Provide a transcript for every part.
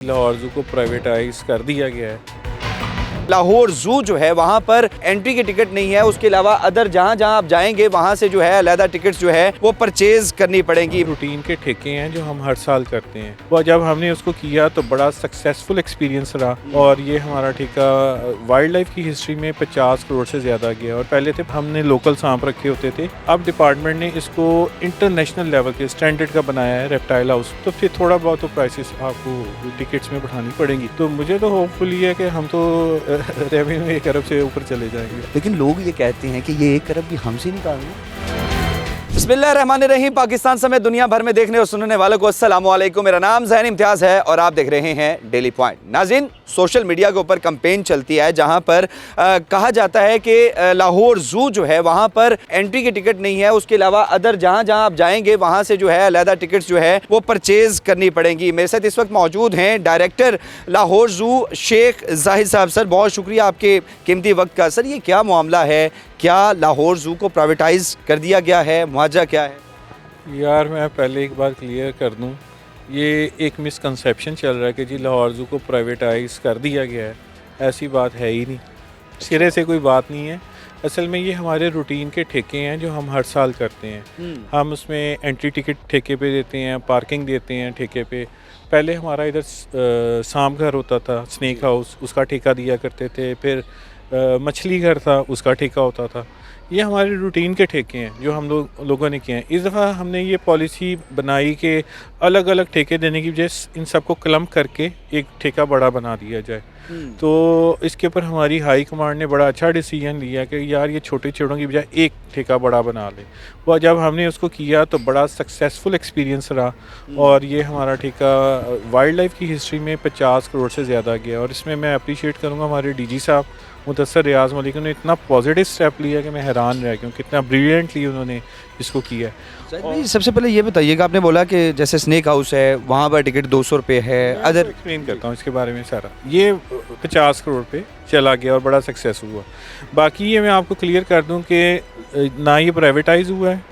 Lahore zoo को privatise कर दिया गया है। लाहौर ज़ू जो है वहाँ पर एंट्री की टिकट नहीं है, उसके अलावा अदर जहाँ जहाँ आप जाएंगे वहाँ से जो है अलहदा टिकट्स जो है वो परचेज करनी पड़ेंगी। रूटीन के ठेके हैं जो हम हर साल करते हैं, वो जब हमने उसको किया तो बड़ा सक्सेसफुल एक्सपीरियंस रहा और ये हमारा ठेका वाइल्ड लाइफ की हिस्ट्री में 50 करोड़ से ज़्यादा गया। और पहले थे हमने लोकल सांप रखे होते थे, अब डिपार्टमेंट ने इसको इंटरनेशनल लेवल के स्टैंडर्ड का बनाया है रेप्टाइल हाउस, तो फिर थोड़ा बहुत तो प्राइसेस आपको टिकट्स में बढ़ानी पड़ेंगी। तो मुझे तो होपफुली है कि हम तो रेवेन्यू 1 अरब से ऊपर चले जाएंगे। लेकिन लोग ये कहते हैं कि ये 1 अरब भी हमसे निकालना। बिस्मिल्लाहिर्रहमानिर्रहीम। पाकिस्तान समेत दुनिया भर में देखने और सुनने वालों को अस्सलाम वालेकुम। मेरा नाम ज़हन इम्तियाज़ है और आप देख रहे हैं डेली पॉइंट। नाज़रीन, सोशल मीडिया के ऊपर कैंपेन चलती है जहां पर कहा जाता है कि लाहौर ज़ू जो है वहां पर एंट्री की टिकट नहीं है, उसके अलावा अदर जहां जहां आप जाएंगे वहां से जो है अलहदा टिकट्स जो है वो परचेज करनी पड़ेंगी। मेरे साथ इस वक्त मौजूद हैं डायरेक्टर लाहौर ज़ू शेख जाहिद साहब। सर, बहुत शुक्रिया आपके कीमती वक्त का। सर, ये क्या मामला है, क्या लाहौर ज़ू को प्राइवेटाइज कर दिया गया है, मुआवजा क्या है? यार, मैं पहले एक बार क्लियर कर दूं, ये एक मिसकंसेप्शन चल रहा है कि जी लाहौर ज़ू को प्राइवेटाइज कर दिया गया है। ऐसी बात है ही नहीं, सिरे से कोई बात नहीं है। असल में ये हमारे रूटीन के ठेके हैं जो हम हर साल करते हैं। हम उसमें एंट्री टिकट ठेके पे देते हैं, पार्किंग देते हैं ठेके पे। पहले हमारा इधर सांप घर होता था, स्नेक हाउस, उसका ठेका दिया करते थे। फिर मछली घर था, उसका ठेका होता था। ये हमारे रूटीन के ठेके हैं जो हम लोगों ने किए हैं। इस दफ़ा हमने ये पॉलिसी बनाई कि अलग अलग ठेके देने की बजाय इन सबको क्लम्प करके एक ठेका बड़ा बना दिया जाए। तो इसके ऊपर हमारी हाई कमांड ने बड़ा अच्छा डिसीजन लिया कि यार ये छोटे छोटों की बजाय एक ठेका बड़ा बना ले। वो जब हमने उसको किया तो बड़ा सक्सेसफुल एक्सपीरियंस रहा और ये हमारा ठेका वाइल्ड लाइफ की हिस्ट्री में 50 करोड़ से ज़्यादा गया। और इसमें मैं अप्रिशिएट करूँगा हमारे डीजी साहब मुदस्सर रियाज मलिक ने इतना पॉजिटिव स्टेप लिया कि मैं हैरान रह गया, कितना ब्रिलियंटली उन्होंने इसको किया है। सबसे पहले ये बताइएगा, आपने बोला कि जैसे स्नेक हाउस है वहाँ पर टिकट 200 रुपये है। अदर एक्सप्लेन करता हूँ इसके बारे में सारा। ये 50 करोड़ पे चला गया और बड़ा सक्सेस हुआ। बाकी ये मैं आपको क्लियर कर दूँ कि ना ये प्राइवेटाइज हुआ है,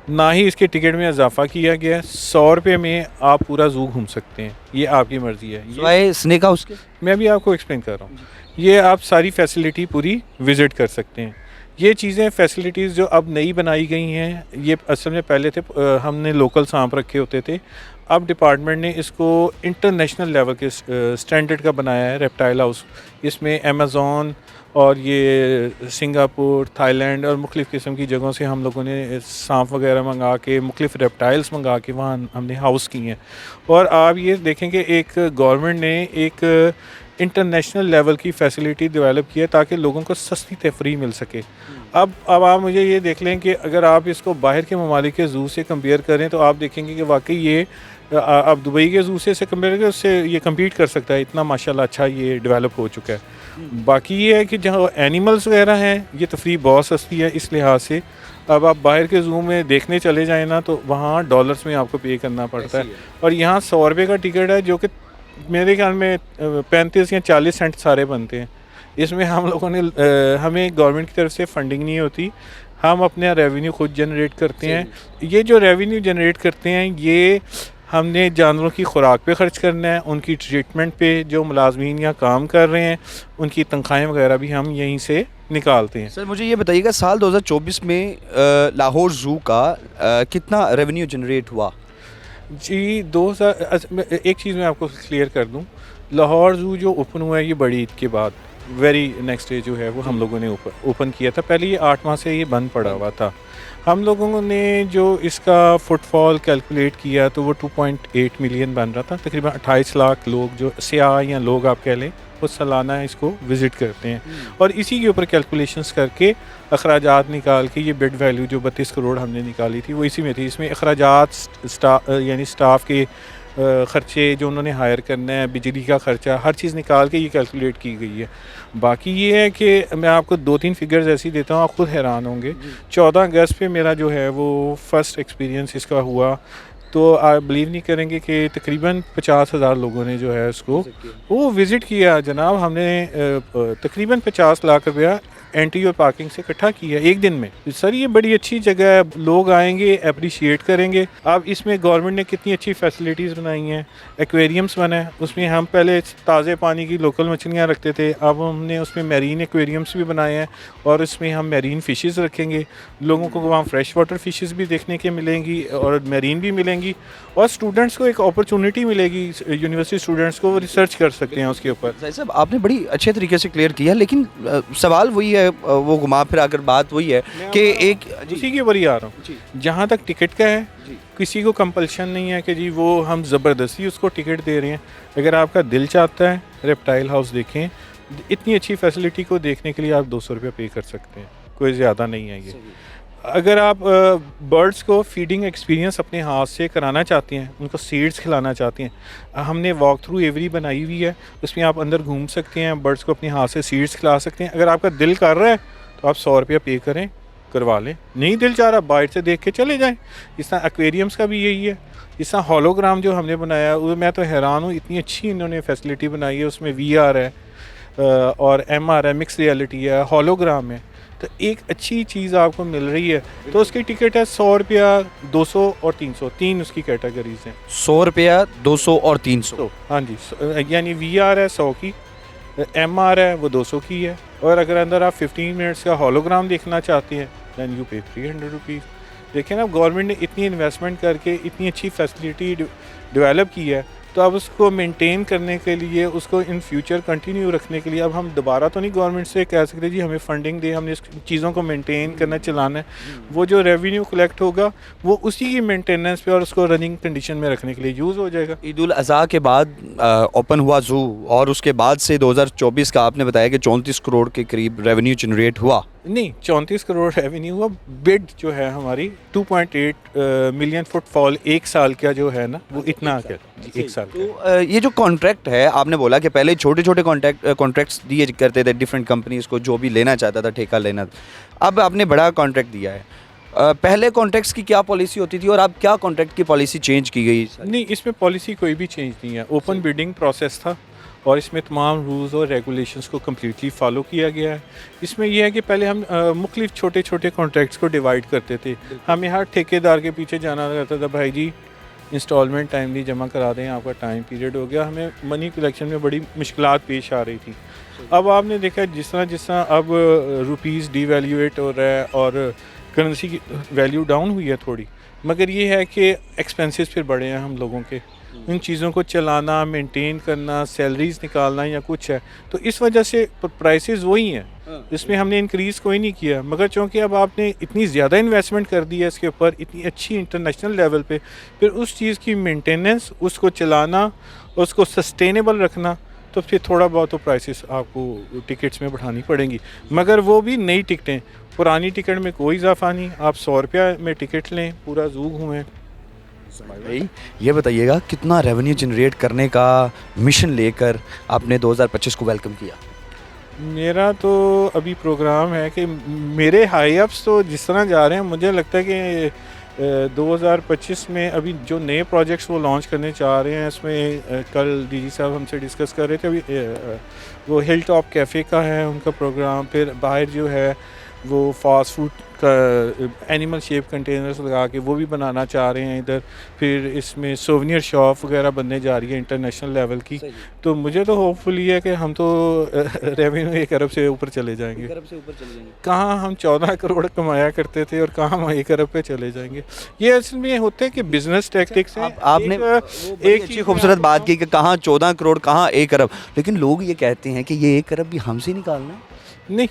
ना ही इसके टिकट में इजाफा किया गया है। 100 रुपये में आप पूरा ज़ू घूम सकते हैं, ये आपकी मर्ज़ी है। ये स्नेक हाउस के मैं भी आपको एक्सप्लेन कर रहा हूँ, ये आप सारी फैसिलिटी पूरी विज़िट कर सकते हैं। ये चीज़ें फैसिलिटीज़ जो अब नई बनाई गई हैं, ये असल में पहले थे हमने लोकल सांप रखे होते थे, अब डिपार्टमेंट ने इसको इंटरनेशनल लेवल के स्टैंडर्ड का बनाया है रेप्टाइल हाउस। इसमें अमेज़ॉन और ये सिंगापुर, थाईलैंड और मुख्तलिफ़ किस्म की जगहों से हम लोगों ने सांप वगैरह मंगा के, मुख्तलिफ़ रेप्टाइल्स मंगा के वहाँ हमने हाउस किए हैं। और आप ये देखें कि एक गवर्नमेंट ने एक इंटरनेशनल लेवल की फ़ैसिलिटी डेवलप की है ताकि लोगों को सस्ती तफरी मिल सके। अब आप मुझे ये देख लें कि अगर आप इसको बाहर के ममालिक के ज़ू से कंपेयर करें तो आप देखेंगे कि वाकई ये आप दुबई के ज़ू से कंपेयर करें, उससे ये कम्पीट कर सकता है। इतना माशाल्लाह अच्छा ये डेवलप हो चुका है। बाकी ये है कि जहाँ एनिमल्स वगैरह हैं, ये तफरी बहुत सस्ती है इस लिहाज से। अब आप बाहर के ज़ू में देखने चले जाएँ ना तो वहाँ डॉलर्स में आपको पे करना पड़ता है और यहाँ 100 रुपये का टिकट है जो कि मेरे ख्याल में 35 या 40 सेंट सारे बनते हैं। इसमें हम लोगों ने हमें गवर्नमेंट की तरफ से फंडिंग नहीं होती, हम अपने रेवेन्यू खुद जनरेट करते हैं। ये जो रेवेन्यू जनरेट करते हैं ये हमने जानवरों की खुराक पे ख़र्च करना है, उनकी ट्रीटमेंट पे, जो मुलाजमीन यहाँ काम कर रहे हैं उनकी तनख्वाहें वगैरह भी हम यहीं से निकालते हैं। सर, मुझे ये बताइएगा, साल 2024 में लाहौर ज़ू का कितना रेवेन्यू जनरेट हुआ? जी, 2000 एक चीज़ मैं आपको क्लियर कर दूं, लाहौर ज़ू जो ओपन हुआ है ये बड़ी ईद के बाद वेरी नेक्स्ट डे जो है वो हम लोगों ने ओपन किया था। पहले ये 8 माह से ये बंद पड़ा हुआ था। हम लोगों ने जो इसका फुटफॉल कैलकुलेट किया तो वो 2.8 मिलियन बन रहा था। तकरीबन 28 लाख लोग जो सियाह या लोग आप कह लें वो सालाना इसको विज़िट करते हैं और इसी के ऊपर कैलकुलेशंस करके अखराजात निकाल के ये बेड वैल्यू जो 32 करोड़ हमने निकाली थी वो इसी में थी। इसमें अखराजात यानी स्टाफ के ख़र्चे जो उन्होंने हायर करना है, बिजली का ख़र्चा, हर चीज़ निकाल के ये कैलकुलेट की गई है। बाकी ये है कि मैं आपको 2-3 फिगर्स ऐसी देता हूँ, आप खुद हैरान होंगे। 14 अगस्त पे मेरा जो है वो फ़र्स्ट एक्सपीरियंस इसका हुआ तो आप बिलीव नहीं करेंगे कि तकरीबन 50,000 लोगों ने जो है उसको वो विज़िट किया जनाब। हमने तकरीबन 50 लाख रुपया एंट्री और पार्किंग से इकट्ठा किया एक दिन में। सर ये बड़ी अच्छी जगह है, लोग आएंगे, अप्रिशिएट करेंगे। अब इसमें गवर्नमेंट ने कितनी अच्छी फैसिलिटीज़ बनाई हैं। एक्वेरियम्स बना है, उसमें हम पहले ताज़े पानी की लोकल मछलियाँ रखते थे, अब हमने उसमें मैरीन एक्वेरियम्स भी बनाए हैं और इसमें हम मैरीन फ़िशेज़ रखेंगे। लोगों को वहाँ फ्रेश वाटर फ़िशेज़ भी देखने के मिलेंगी और मैरीन भी मिलेंगी और स्टूडेंट्स को एक अपॉर्चुनिटी मिलेगी, यूनिवर्सिटी स्टूडेंट्स को रिसर्च कर सकते हैं उसके ऊपर। सही साहब, आपने बड़ी अच्छे तरीके से क्लियर किया, लेकिन सवाल वही है, वो घुमा फिरा कर बात वही है कि एक उसी के ऊपर ही आ रहा हूँ। जहाँ तक टिकट का है, किसी को कंपल्शन नहीं है कि जी वो हम ज़बरदस्ती उसको टिकट दे रहे हैं। अगर आपका दिल चाहता है रेप्टाइल हाउस देखें, इतनी अच्छी फैसिलिटी को देखने के लिए आप 200 रुपये पे कर सकते हैं, कोई ज़्यादा नहीं है ये। अगर आप बर्ड्स को फीडिंग एक्सपीरियंस अपने हाथ से कराना चाहते हैं, उनको सीड्स खिलाना चाहते हैं, हमने वॉक थ्रू एवरी बनाई हुई है, उसमें आप अंदर घूम सकते हैं, बर्ड्स को अपने हाथ से सीड्स खिला सकते हैं। अगर आपका दिल कर रहा है तो आप 100 रुपया पे करें, करवा लें। नहीं दिल चाह रहा, बाहर से देख के चले जाएं। इस तरह एक्वेरियम्स का भी यही है। इस तरह होलोग्राम जो हमने बनाया है, वो मैं तो हैरान हूँ, इतनी अच्छी इन्होंने फैसिलिटी बनाई है। उसमें VR है और MR है, मिक्स रियलिटी है, होलोग्राम है। तो एक अच्छी चीज़ आपको मिल रही है। तो उसकी टिकट है 100 रुपया, 200 और 300, तीन उसकी कैटेगरीज हैं। 100 रुपया, 200 और 300। तो हाँ जी, यानी VR है 100 की, MR है वो 200 की है, और अगर अंदर आप 15 मिनट्स का होलोग्राम देखना चाहते हैं दैन यू पे 300 रुपीज़। देखें ना, गवर्नमेंट ने इतनी इन्वेस्टमेंट करके इतनी अच्छी फैसिलिटी डेवलप की है, तो अब उसको मेंटेन करने के लिए, उसको इन फ्यूचर कंटिन्यू रखने के लिए अब हम दोबारा तो नहीं गवर्नमेंट से कह सकते जी हमें फंडिंग दे, हमने इस चीज़ों को मेंटेन करना, चलाना है। वो जो रेवेन्यू कलेक्ट होगा वो उसी की मेंटेनेंस पे और उसको रनिंग कंडीशन में रखने के लिए यूज़ हो जाएगा। ईद उल अज़हा के बाद ओपन हुआ ज़ू, और उसके बाद से 2024 का आपने बताया कि 34 करोड़ के करीब रेवेन्यू जनरेट हुआ। नहीं, 34 करोड़ रेवेन्यू हुआ। बिड जो है हमारी 2.8 मिलियन फुटफॉल एक साल का जो है ना, वो इतना आ गया एक साल का। तो ये जो कॉन्ट्रैक्ट है, आपने बोला कि पहले छोटे छोटे कॉन्ट्रैक्ट्स दिए करते थे डिफरेंट कंपनीज को, जो भी लेना चाहता था ठेका लेना। अब आपने बड़ा कॉन्ट्रैक्ट दिया है। पहले कॉन्ट्रैक्ट्स की क्या पॉलिसी होती थी और अब क्या कॉन्ट्रैक्ट की पॉलिसी चेंज की गई? नहीं, इसमें पॉलिसी कोई भी चेंज नहीं है। ओपन बिडिंग प्रोसेस था और इसमें तमाम रूल्स और रेगुलेशंस को कम्प्लीटली फॉलो किया गया है। इसमें यह है कि पहले हम मुख्तलिफ छोटे छोटे कॉन्ट्रैक्ट्स को डिवाइड करते थे। हमें हर ठेकेदार के पीछे जाना रहता था, भाई जी इंस्टॉलमेंट टाइमली जमा करा दें, आपका टाइम पीरियड हो गया। हमें मनी कलेक्शन में बड़ी मुश्किलात पेश आ रही थी। अब आपने देखा जिस तरह अब रुपीज़ डिवैल्यूएट हो रहा है और करेंसी की वैल्यू डाउन हुई है थोड़ी, मगर ये है कि एक्सपेंसेस फिर बढ़े हैं हम लोगों के, उन चीज़ों को चलाना, मेंटेन करना, सैलरीज निकालना या कुछ है, तो इस वजह से प्राइसेस वही हैं। इसमें हमने इंक्रीज़ कोई नहीं किया, मगर चूँकि अब आपने इतनी ज़्यादा इन्वेस्टमेंट कर दी है इसके ऊपर, इतनी अच्छी इंटरनेशनल लेवल पे, फिर उस चीज़ की मेंटेनेंस, उसको चलाना, उसको सस्टेनेबल रखना, तो फिर थोड़ा बहुत तो प्राइसेस आपको टिकट्स में बढ़ानी पड़ेंगी। मगर वो भी नई टिकटें, पुरानी टिकट में कोई इजाफा नहीं। आप 100 रुपया में टिकट लें, पूरा ज़ू घूमें। भाई ये बताइएगा, कितना रेवेन्यू जनरेट करने का मिशन लेकर आपने 2025 को वेलकम किया? मेरा तो अभी प्रोग्राम है कि मेरे हाई अप्स तो जिस तरह जा रहे हैं, मुझे लगता है कि 2025 में अभी जो नए प्रोजेक्ट्स वो लॉन्च करने चाह रहे हैं, इसमें कल डीजी साहब हमसे डिस्कस कर रहे थे। अभी वो हिल टॉप कैफ़े का है उनका प्रोग्राम। फिर बाहर जो है वो फास्ट फूड का एनिमल शेप कंटेनर्स लगा के वो भी बनाना चाह रहे हैं इधर। फिर इसमें सोवेनियर शॉप वगैरह बनने जा रही है इंटरनेशनल लेवल की। तो मुझे तो होपफुली है कि हम तो रेवेन्यू 1 अरब से ऊपर चले जाएंगे। कहाँ हम 14 करोड़ कमाया करते थे और कहाँ हम 1 अरब पे चले जाएंगे। ये असल में होता है कि बिजनेस टैक्टिक्स है। आपने एक अच्छी खूबसूरत बात की कि कहाँ 14 करोड़, कहाँ 1 अरब, लेकिन लोग ये कहते हैं कि ये 1 अरब भी हमसे निकालना है। नहीं,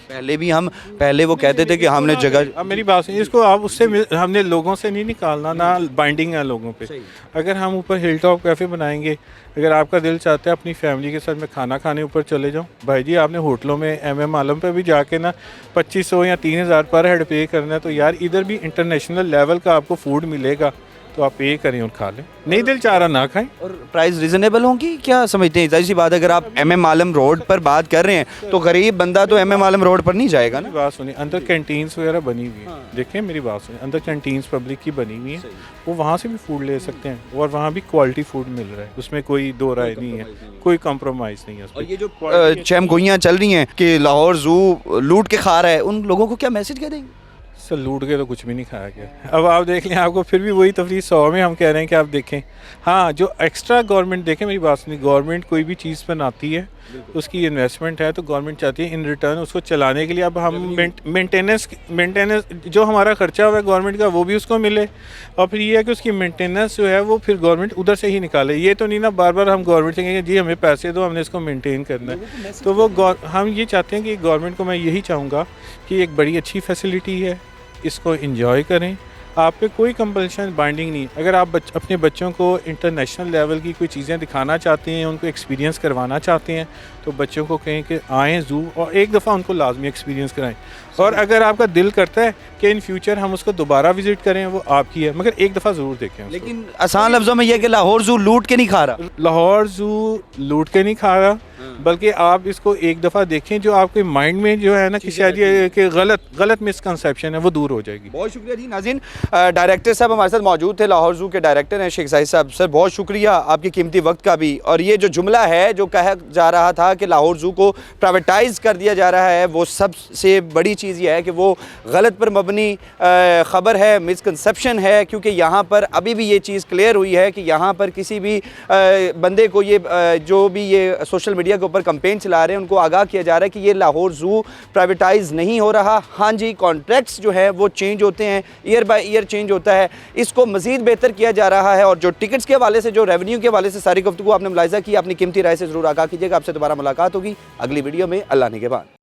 पहले वो कहते थे कि हमने जगह, अब मेरी बात सुनिए, इसको आप उससे हमने लोगों से नहीं निकालना, ना बाइंडिंग है लोगों पे। अगर हम ऊपर हिल टॉप कैफ़े बनाएंगे, अगर आपका दिल चाहता है अपनी फैमिली के साथ में खाना खाने ऊपर चले जाओ, भाई जी आपने होटलों में MM आलम पे भी जाके ना 2500 या 3000 पर हेड पे करना है, तो यार इधर भी इंटरनेशनल लेवल का आपको फूड मिलेगा। तो आप पे करें और खा लें, नहीं दिल चाह रहा ना खाएं। और प्राइस रिजनेबल होंगी क्या समझते हैं? जाहिर सी बात है, अगर आप MM आलम रोड पर बात कर रहे हैं तो गरीब बंदा तो MM आलम रोड पर नहीं जाएगा ना। मेरी बात सुनिए, अंदर कैंटीन्स वगैरह बनी हुई है, देखें मेरी बात सुनिए, अंदर कैंटीन्स पब्लिक की बनी हुई है, वो वहाँ से भी फूड ले सकते हैं और वहाँ भी क्वालिटी फूड मिल रहा है, उसमें कोई दो राय नहीं है, कोई कॉम्प्रोमाइज़ नहीं है। और ये जो चहमगोइयाँ चल रही हैं कि लाहौर जू लूट के खा रहा है, उन लोगों को क्या मैसेज क्या देंगे? सर लूट के तो कुछ भी नहीं खाया गया। अब आप देख लें, आपको फिर भी वही तफरीह 100 में हम कह रहे हैं कि आप देखें। हाँ, जो एक्स्ट्रा गवर्नमेंट, देखें मेरी बात सुनिए, गवर्नमेंट कोई भी चीज़ बनाती है, उसकी इन्वेस्टमेंट है तो गवर्नमेंट चाहती है इन रिटर्न उसको चलाने के लिए। अब हम मेंटेनेंस जो हमारा खर्चा हुआ है गवर्नमेंट का वो भी उसको मिले, और फिर ये है कि उसकी मेंटेनेंस जो है वो फिर गवर्नमेंट उधर से ही निकाले। ये तो नहीं ना बार बार हम गवर्नमेंट से कहेंगे जी हमें पैसे दो, हमने इसको मेंटेन करना है। तो वो हम ये चाहते हैं कि गवर्नमेंट को मैं यही चाहूँगा कि एक बड़ी अच्छी फैसिलिटी है, इसको एंजॉय करें। आप पे कोई कंपल्शन बाइंडिंग नहीं। अगर आप अपने बच्चों को इंटरनेशनल लेवल की कोई चीज़ें दिखाना चाहते हैं, उनको एक्सपीरियंस करवाना चाहते हैं, तो बच्चों को कहें कि आएँ ज़ू और एक दफ़ा उनको लाजमी एक्सपीरियंस कराएं। और अगर आपका दिल करता है कि इन फ्यूचर हम उसको दोबारा विज़िट करें, वो आपकी है, मगर एक दफ़ा ज़रूर देखें उसको। लेकिन आसान लफ्ज़ों में यह कि लाहौर जू लूट के नहीं खा रहा। लाहौर ज़ू लूट के नहीं खा रहा, बल्कि आप इसको एक दफ़ा देखें, जो आपके माइंड में जो है ना कि शायद ये कि गलत मिसकंसेप्शन है वो दूर हो जाएगी। बहुत शुक्रिया जी। नाज़रीन, डायरेक्टर साहब हमारे साथ मौजूद थे, लाहौर जू के डायरेक्टर हैं शेख जाहिद साहब। सर बहुत शुक्रिया आपके कीमती वक्त का भी। और ये जो जुमला है जो कहा जा रहा था कि लाहौर जू को प्राइवेटाइज़ कर दिया जा रहा है, वो सबसे बड़ी चीज़ ये है कि वो गलत पर मबनी ख़बर है, मिसकंसेप्शन है, क्योंकि यहाँ पर अभी भी ये चीज़ क्लियर हुई है कि यहाँ पर किसी भी बंदे को ये जो भी ये सोशल मीडिया के ऊपर कंपेन चला रहे हैं उनको आगाह किया जा रहा है कि ये लाहौर जू प्राइवेटाइज़ नहीं हो रहा। हाँ जी, कॉन्ट्रैक्ट्स जो है वो चेंज होते हैं, ईयर बाय ईयर चेंज होता है, इसको मज़ीद बेहतर किया जा रहा है। और जो टिकट्स के हवाले से, जो रेवेन्यू के हवाले से सारी गुफ्तगू आपने मुलाहिज़ा की, अपनी कीमती राय से ज़रूर आगाह कीजिएगा। आपसे दोबारा मुलाकात होगी अगली वीडियो में। अल्लाह ने के बाद।